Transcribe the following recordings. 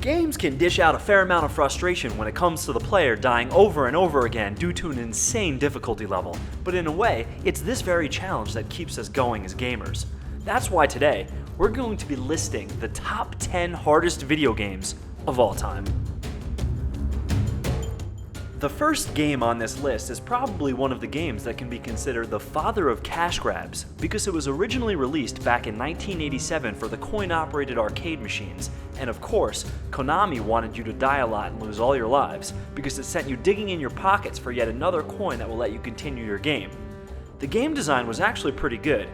Games can dish out a fair amount of frustration when it comes to the player dying over and over again due to an insane difficulty level, but in a way, it's this very challenge that keeps us going as gamers. That's why today, we're going to be listing the top 10 hardest video games of all time. The first game on this list is probably one of the games that can be considered the father of cash grabs because it was originally released back in 1987 for the coin-operated arcade machines, and of course, Konami wanted you to die a lot and lose all your lives because it sent you digging in your pockets for yet another coin that will let you continue your game. The game design was actually pretty good,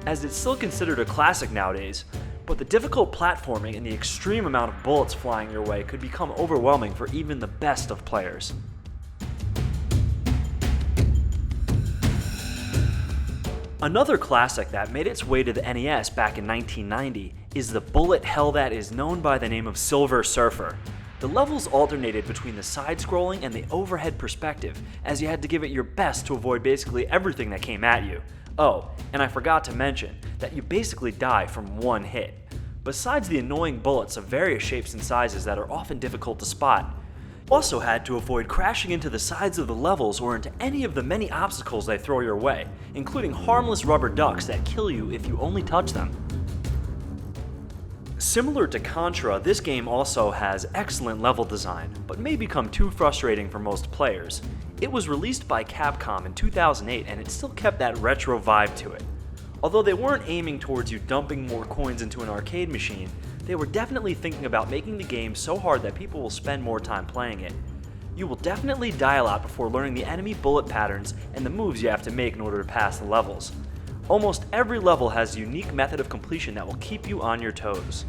as it's still considered a classic nowadays, but the difficult platforming and the extreme amount of bullets flying your way could become overwhelming for even the best of players. Another classic that made its way to the NES back in 1990 is the bullet hell that is known by the name of Silver Surfer. The levels alternated between the side-scrolling and the overhead perspective, as you had to give it your best to avoid basically everything that came at you. Oh, and I forgot to mention that you basically die from one hit. Besides the annoying bullets of various shapes and sizes that are often difficult to spot, you also had to avoid crashing into the sides of the levels or into any of the many obstacles they throw your way, including harmless rubber ducks that kill you if you only touch them. Similar to Contra, this game also has excellent level design, but may become too frustrating for most players. It was released by Capcom in 2008 and it still kept that retro vibe to it. Although they weren't aiming towards you dumping more coins into an arcade machine, they were definitely thinking about making the game so hard that people will spend more time playing it. You will definitely die a lot before learning the enemy bullet patterns and the moves you have to make in order to pass the levels. Almost every level has a unique method of completion that will keep you on your toes.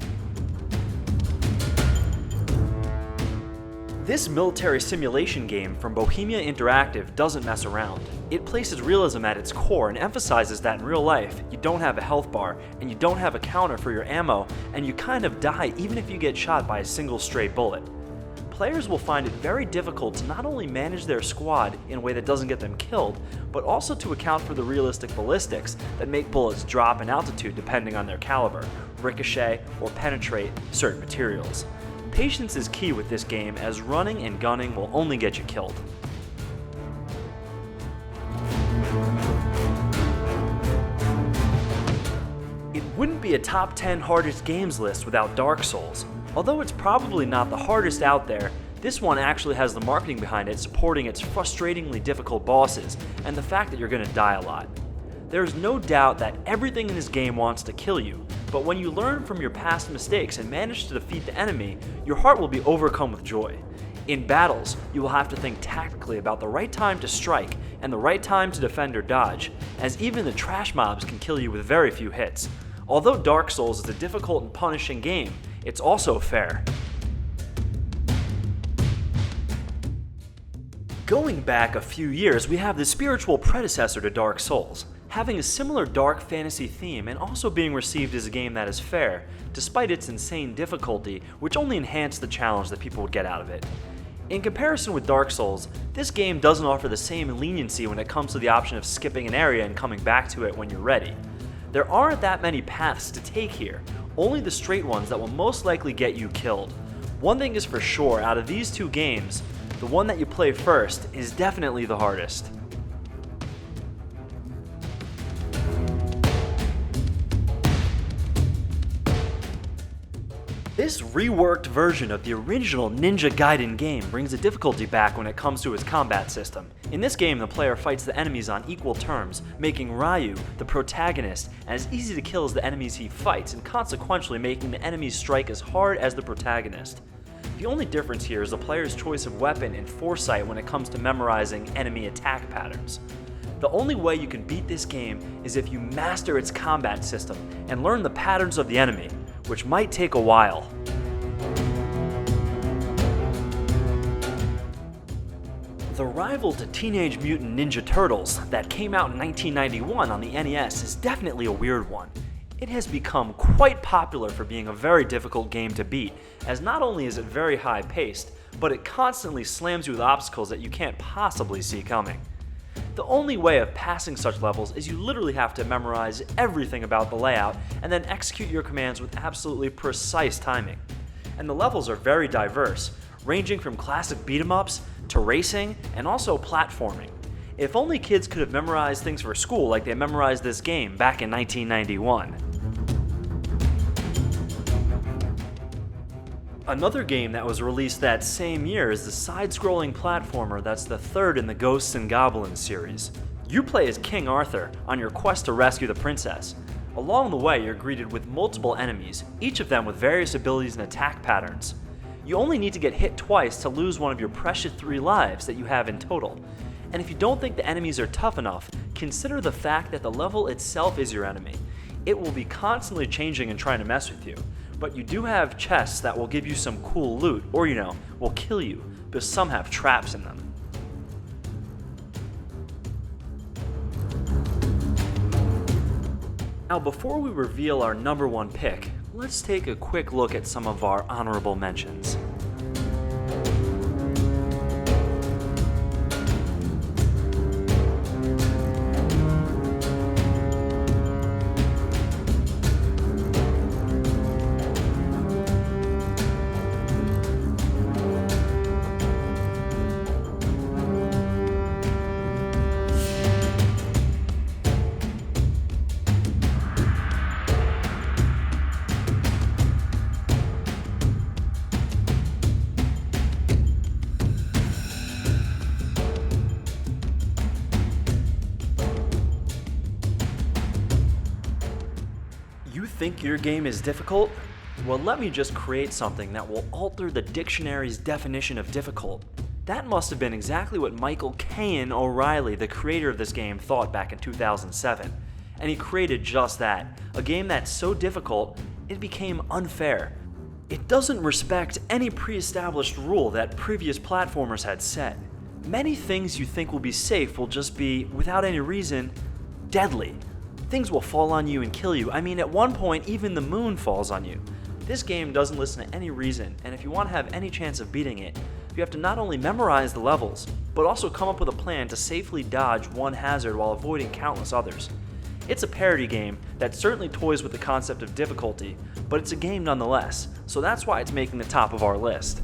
This military simulation game from Bohemia Interactive doesn't mess around. It places realism at its core and emphasizes that in real life, you don't have a health bar, and you don't have a counter for your ammo, and you kind of die even if you get shot by a single stray bullet. Players will find it very difficult to not only manage their squad in a way that doesn't get them killed, but also to account for the realistic ballistics that make bullets drop in altitude depending on their caliber, ricochet, or penetrate certain materials. Patience is key with this game, as running and gunning will only get you killed. It wouldn't be a top 10 hardest games list without Dark Souls. Although it's probably not the hardest out there, this one actually has the marketing behind it supporting its frustratingly difficult bosses and the fact that you're going to die a lot. There's no doubt that everything in this game wants to kill you, but when you learn from your past mistakes and manage to defeat the enemy, your heart will be overcome with joy. In battles, you will have to think tactically about the right time to strike and the right time to defend or dodge, as even the trash mobs can kill you with very few hits. Although Dark Souls is a difficult and punishing game, it's also fair. Going back a few years, we have the spiritual predecessor to Dark Souls, having a similar dark fantasy theme and also being received as a game that is fair, despite its insane difficulty, which only enhanced the challenge that people would get out of it. In comparison with Dark Souls, this game doesn't offer the same leniency when it comes to the option of skipping an area and coming back to it when you're ready. There aren't that many paths to take here, only the straight ones that will most likely get you killed. One thing is for sure, out of these two games, the one that you play first is definitely the hardest. This reworked version of the original Ninja Gaiden game brings the difficulty back when it comes to its combat system. In this game, the player fights the enemies on equal terms, making Ryu, the protagonist, as easy to kill as the enemies he fights, and consequently making the enemies strike as hard as the protagonist. The only difference here is the player's choice of weapon and foresight when it comes to memorizing enemy attack patterns. The only way you can beat this game is if you master its combat system and learn the patterns of the enemy, which might take a while. The rival to Teenage Mutant Ninja Turtles that came out in 1991 on the NES is definitely a weird one. It has become quite popular for being a very difficult game to beat, as not only is it very high paced, but it constantly slams you with obstacles that you can't possibly see coming. The only way of passing such levels is you literally have to memorize everything about the layout and then execute your commands with absolutely precise timing. and the levels are very diverse, ranging from classic beat-em-ups to racing and also platforming. If only kids could have memorized things for school like they memorized this game back in 1991. Another game that was released that same year is the side-scrolling platformer that's the third in the Ghosts and Goblins series. You play as King Arthur on your quest to rescue the princess. Along the way, you're greeted with multiple enemies, each of them with various abilities and attack patterns. You only need to get hit twice to lose one of your precious 3 lives that you have in total. And if you don't think the enemies are tough enough, consider the fact that the level itself is your enemy. It will be constantly changing and trying to mess with you. But you do have chests that will give you some cool loot, or will kill you, because some have traps in them. Now before we reveal our number 1 pick, let's take a quick look at some of our honorable mentions. You think your game is difficult? Well, let me just create something that will alter the dictionary's definition of difficult. That must have been exactly what Michael Cain O'Reilly, the creator of this game, thought back in 2007. And he created just that, a game that's so difficult, it became unfair. It doesn't respect any pre-established rule that previous platformers had set. Many things you think will be safe will just be, without any reason, deadly. Things will fall on you and kill you. I mean, at one point, even the moon falls on you. This game doesn't listen to any reason, and if you want to have any chance of beating it, you have to not only memorize the levels, but also come up with a plan to safely dodge one hazard while avoiding countless others. It's a parody game that certainly toys with the concept of difficulty, but it's a game nonetheless, so that's why it's making the top of our list.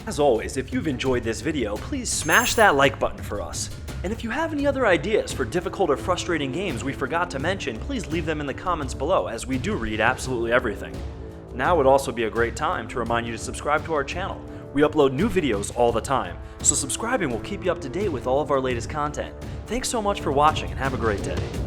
As always, if you've enjoyed this video, please smash that like button for us. And if you have any other ideas for difficult or frustrating games we forgot to mention, please leave them in the comments below, as we do read absolutely everything. Now would also be a great time to remind you to subscribe to our channel. We upload new videos all the time, so subscribing will keep you up to date with all of our latest content. Thanks so much for watching and have a great day.